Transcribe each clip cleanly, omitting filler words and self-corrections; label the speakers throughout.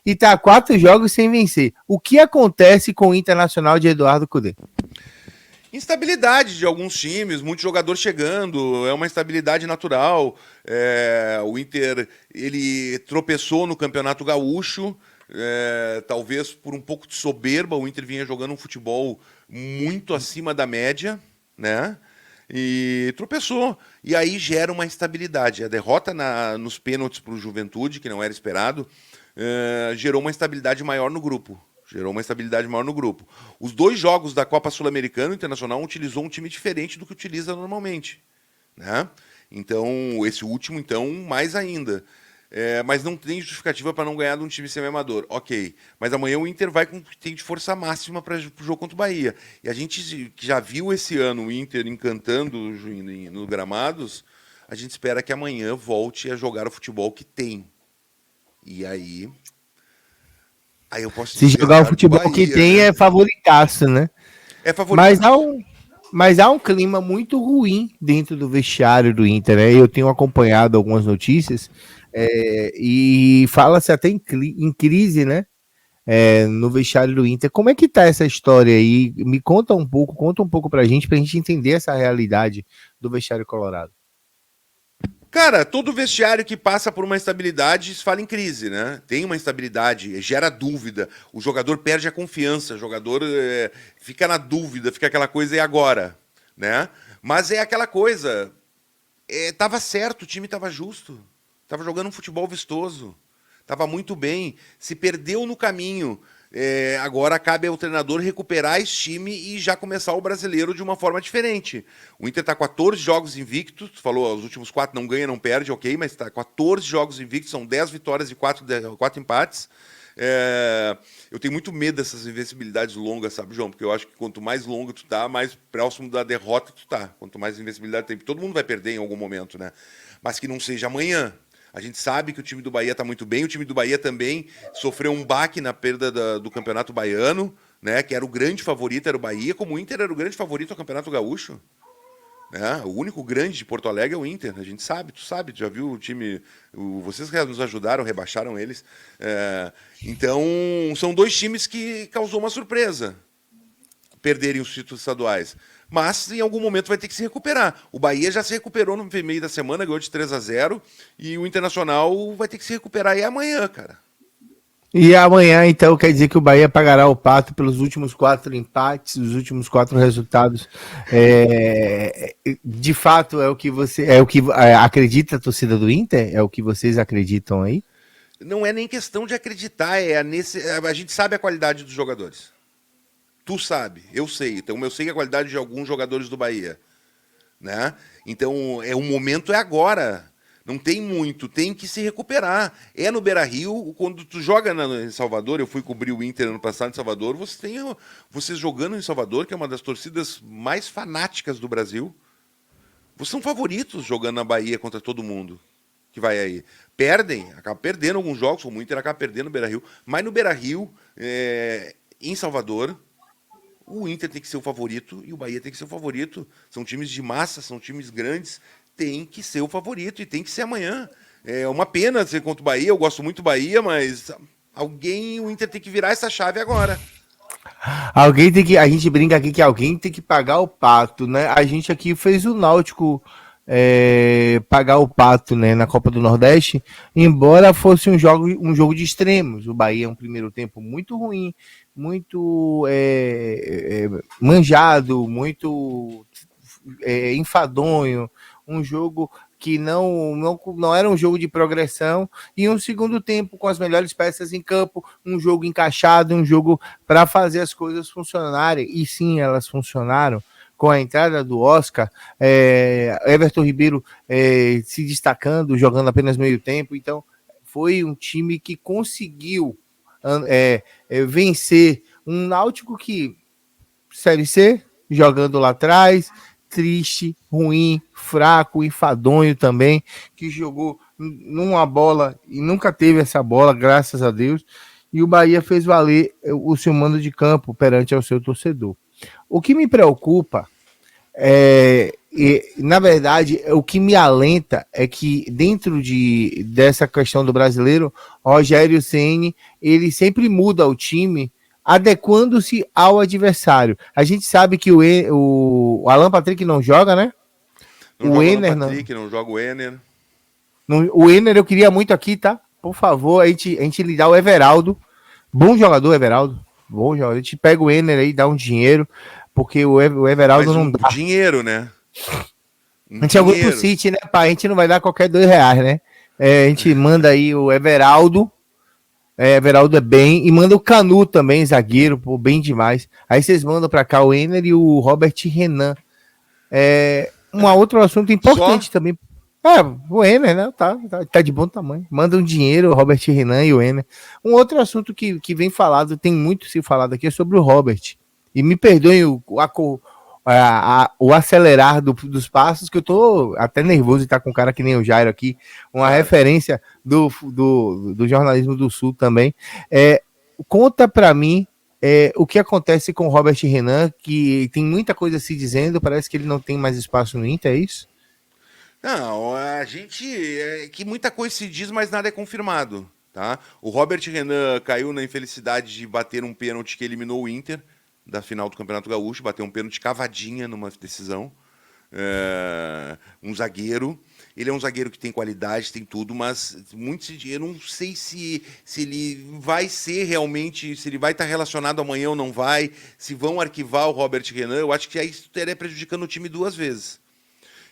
Speaker 1: e está 4 jogos sem vencer. O que acontece com o Internacional de Eduardo Cudê?
Speaker 2: Instabilidade de alguns times, muito jogador chegando, é uma instabilidade natural. O Inter, ele tropeçou no Campeonato Gaúcho, talvez por um pouco de soberba. O Inter vinha jogando um futebol muito acima da média, né? E tropeçou. E aí gera uma instabilidade. A derrota nos pênaltis para o Juventude, que não era esperado, gerou uma instabilidade maior no grupo. Os 2 jogos da Copa Sul-Americana, o Internacional utilizou um time diferente do que utiliza normalmente, né? Então, esse último, então, mais ainda. Mas não tem justificativa para não ganhar de um time semi-amador. Ok. Mas amanhã o Inter vai com o que tem de força máxima para o jogo contra o Bahia. E a gente que já viu esse ano o Inter encantando no gramados, a gente espera que amanhã volte a jogar o futebol que tem. E aí eu posso
Speaker 1: Se jogar o futebol Bahia, que tem, né? É favoritaço, né?
Speaker 2: É favoritaço.
Speaker 1: Mas há um clima muito ruim dentro do vestiário do Inter, né? Eu tenho acompanhado algumas notícias e fala-se até em crise, né? No vestiário do Inter. Como é que tá essa história aí? Me conta um pouco pra gente entender essa realidade do vestiário colorado.
Speaker 2: Cara, todo vestiário que passa por uma instabilidade fala em crise, né? Tem uma instabilidade, gera dúvida, o jogador perde a confiança, o jogador fica na dúvida, fica aquela coisa, e agora? Né? Mas é aquela coisa, tava certo, o time tava justo, tava jogando um futebol vistoso, tava muito bem, se perdeu no caminho. Agora cabe ao treinador recuperar esse time e já começar o brasileiro de uma forma diferente. O Inter está 14 jogos invictos, falou, os últimos 4 não ganha, não perde, ok, mas está 14 jogos invictos, são 10 vitórias e 4 empates. Eu tenho muito medo dessas invencibilidades longas, sabe, João? Porque eu acho que quanto mais longo tu tá, mais próximo da derrota tu tá. Quanto mais invencibilidade tem, todo mundo vai perder em algum momento, né? Mas que não seja amanhã. A gente sabe que o time do Bahia está muito bem. O time do Bahia também sofreu um baque na perda do Campeonato Baiano, né? Que era o grande favorito, era o Bahia, como o Inter era o grande favorito ao Campeonato Gaúcho. Né? O único grande de Porto Alegre é o Inter. A gente sabe, tu já viu o time. Vocês nos ajudaram, rebaixaram eles. Então, são 2 times que causou uma surpresa perderem os títulos estaduais. Mas em algum momento vai ter que se recuperar. O Bahia já se recuperou no meio da semana, ganhou de 3-0, e o Internacional vai ter que se recuperar aí amanhã, cara.
Speaker 1: E amanhã, então, quer dizer que o Bahia pagará o pato pelos últimos 4 empates, os últimos 4 resultados. De fato, é o que acredita a torcida do Inter? É o que vocês acreditam aí?
Speaker 2: Não é nem questão de acreditar, a gente sabe a qualidade dos jogadores. Tu sabe, eu sei. Então, eu sei a qualidade de alguns jogadores do Bahia, né? Então, o momento é agora. Não tem muito, tem que se recuperar. É no Beira-Rio, quando tu joga em Salvador, eu fui cobrir o Inter ano passado em Salvador, vocês jogando em Salvador, que é uma das torcidas mais fanáticas do Brasil. Vocês são favoritos jogando na Bahia contra todo mundo que vai aí. Acaba perdendo alguns jogos, como o Inter acaba perdendo no Beira-Rio, mas no Beira-Rio, em Salvador, o Inter tem que ser o favorito e o Bahia tem que ser o favorito. São times de massa, são times grandes, tem que ser o favorito e tem que ser amanhã. É uma pena ser contra o Bahia, eu gosto muito do Bahia, mas o Inter tem que virar essa chave agora.
Speaker 1: A gente brinca aqui que alguém tem que pagar o pato, né? A gente aqui fez o Náutico pagar o pato, né, na Copa do Nordeste, embora fosse um jogo de extremos. O Bahia é um primeiro tempo muito ruim, muito manjado, muito enfadonho, um jogo que não era um jogo de progressão, e um segundo tempo com as melhores peças em campo, um jogo encaixado, um jogo para fazer as coisas funcionarem, e sim, elas funcionaram. Com a entrada do Oscar, Everton Ribeiro se destacando, jogando apenas meio tempo. Então, foi um time que conseguiu vencer um Náutico que, Série C, jogando lá atrás, triste, ruim, fraco, enfadonho também, que jogou numa bola e nunca teve essa bola, graças a Deus. E o Bahia fez valer o seu mando de campo perante ao seu torcedor. O que me preocupa na verdade, o que me alenta é que dentro dessa questão do brasileiro, Rogério Ceni, ele sempre muda o time adequando-se ao adversário. A gente sabe que o Alan Patrick não joga, né?
Speaker 2: Não
Speaker 1: o
Speaker 2: joga o
Speaker 1: Ener
Speaker 2: Patrick, não joga o Ener.
Speaker 1: O Ener eu queria muito aqui, tá? Por favor, a gente lhe dá o Everaldo. Bom jogador, Everaldo. Bom jogador. A gente pega o Ener aí, dá um dinheiro, porque o Everaldo
Speaker 2: mas
Speaker 1: não dá.
Speaker 2: Dinheiro, né?
Speaker 1: A gente é o Grupo City, né, pai? A gente não vai dar qualquer R$2, né? A gente manda aí o Everaldo. Everaldo é bem. E manda o Canu também, zagueiro, pô, bem demais. Aí vocês mandam pra cá o Ener e o Robert Renan. Um outro assunto importante também. O Ener, né? Tá de bom tamanho. Manda um dinheiro, o Robert Renan e o Ener. Um outro assunto que vem falado, tem muito se falado aqui, é sobre o Robert. E me perdoem o acelerar dos passos, que eu tô até nervoso de estar com um cara que nem o Jairo aqui, uma referência do jornalismo do Sul também. Conta para mim o que acontece com o Robert Renan, que tem muita coisa se dizendo, parece que ele não tem mais espaço no Inter, é isso?
Speaker 2: Não, a gente. Que muita coisa se diz, mas nada é confirmado. Tá? O Robert Renan caiu na infelicidade de bater um pênalti que eliminou o Inter da final do Campeonato Gaúcho, bateu um pênalti cavadinha numa decisão. Um zagueiro. Ele é um zagueiro que tem qualidade, tem tudo, mas eu não sei se ele vai ser realmente, se ele vai estar relacionado amanhã ou não vai, se vão arquivar o Robert Renan. Eu acho que aí estaria prejudicando o time duas vezes.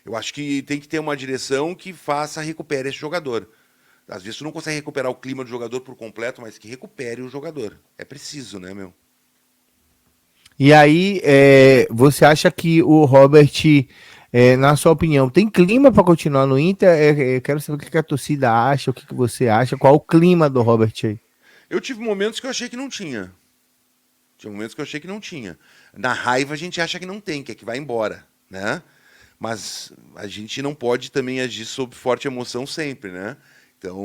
Speaker 2: Eu acho que tem que ter uma direção que recupere esse jogador. Às vezes tu não consegue recuperar o clima do jogador por completo, mas que recupere o jogador. É preciso, né, meu?
Speaker 1: E aí, você acha que o Robert, na sua opinião, tem clima para continuar no Inter? Quero saber o que a torcida acha, o que você acha, qual o clima do Robert aí?
Speaker 2: Eu tive momentos que eu achei que não tinha. Na raiva a gente acha que não tem, que vai embora, né? Mas a gente não pode também agir sob forte emoção sempre, né? Então,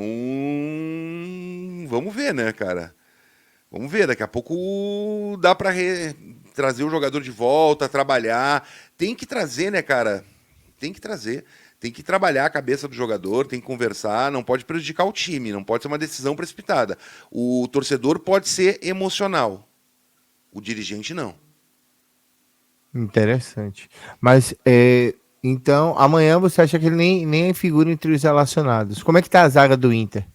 Speaker 2: vamos ver, né, cara? Vamos ver, daqui a pouco dá para trazer o jogador de volta, trabalhar. Tem que trazer, né, cara? Tem que trazer. Tem que trabalhar a cabeça do jogador, tem que conversar, não pode prejudicar o time, não pode ser uma decisão precipitada. O torcedor pode ser emocional, o dirigente não.
Speaker 1: Interessante. Mas, então, amanhã você acha que ele nem figura entre os relacionados. Como é que tá a zaga do Inter?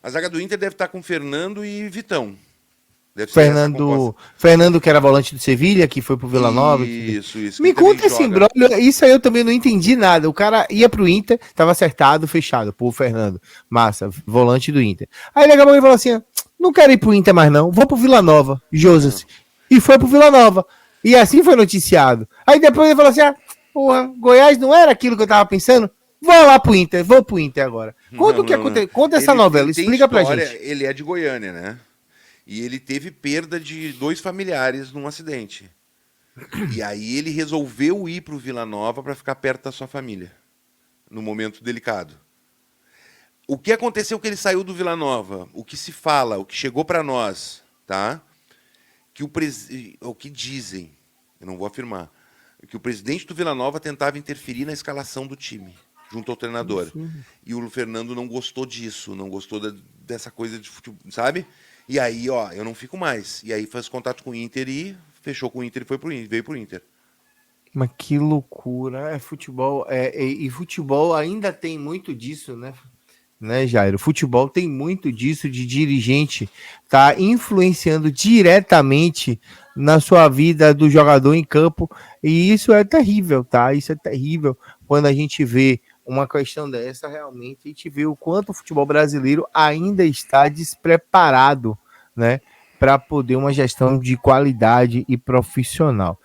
Speaker 2: A zaga do Inter deve estar com Fernando e Vitão.
Speaker 1: Deve ser Fernando, que era volante do Sevilha, que foi pro Vila Nova.
Speaker 2: Isso.
Speaker 1: Me conta esse embrolho, isso aí eu também não entendi nada. O cara ia pro Inter, tava acertado, fechado, pô, Fernando. Massa, volante do Inter. Aí ele acabou e falou assim: não quero ir pro Inter mais não, vou pro Vila Nova, Joseph. E foi pro Vila Nova. E assim foi noticiado. Aí depois ele falou assim: porra, Goiás não era aquilo que eu tava pensando? Vou pro Inter agora. Conta o que aconteceu, conta essa novela, explica pra gente.
Speaker 2: Ele é de Goiânia, né? E ele teve perda de 2 familiares num acidente. E aí ele resolveu ir para o Vila Nova para ficar perto da sua família, no momento delicado. O que aconteceu que ele saiu do Vila Nova? O que se fala, o que chegou para nós, tá? O que dizem, eu não vou afirmar, que o presidente do Vila Nova tentava interferir na escalação do time, junto ao treinador. E o Fernando não gostou disso, não gostou dessa coisa de futebol, sabe? E aí, eu não fico mais. E aí fez contato com o Inter e fechou com o Inter e veio pro Inter.
Speaker 1: Mas que loucura, futebol. E futebol ainda tem muito disso, né, Jairo? Futebol tem muito disso de dirigente tá influenciando diretamente na sua vida do jogador em campo. E isso é terrível, tá? Isso é terrível quando a gente vê uma questão dessa, realmente, a gente vê o quanto o futebol brasileiro ainda está despreparado, né, para poder uma gestão de qualidade e profissional.